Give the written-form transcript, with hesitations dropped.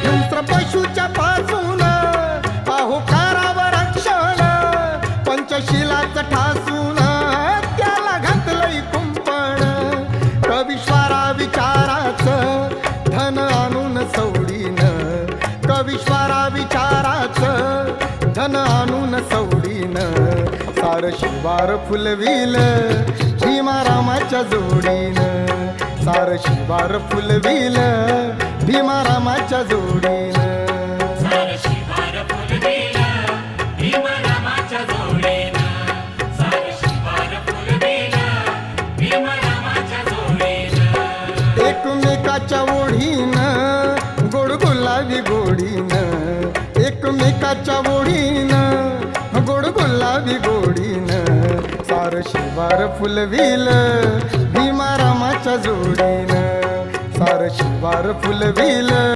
हिंस्र पशूच्या पासून पाहू करावं रक्षण, पंचशिलाच ठासून त्याला घातलंय कुंपण. कविश्वारा विचाराचं धन आणून सवडीन, कविश्वारा विचाराचं धन आणून सवडीन. सार शिवार फुलविल भीमारामाच्या जोडीन, सार शिवार फुलविल भीमारामाच्या जोडीन. सार शिवार फुलविल भीमरामाच्या जोडीन, सार शिवार फुलविल भीमरामाच्या जोडीन. एकमेकाच्या ओढीन गोड गुलाबी गोडीन, एकमेकाच्या ओढीन गोड गुलाबी गोडीन. सार शिवार फुलविल भीमारामाच्या जोडीन, सार शिवार फुलविल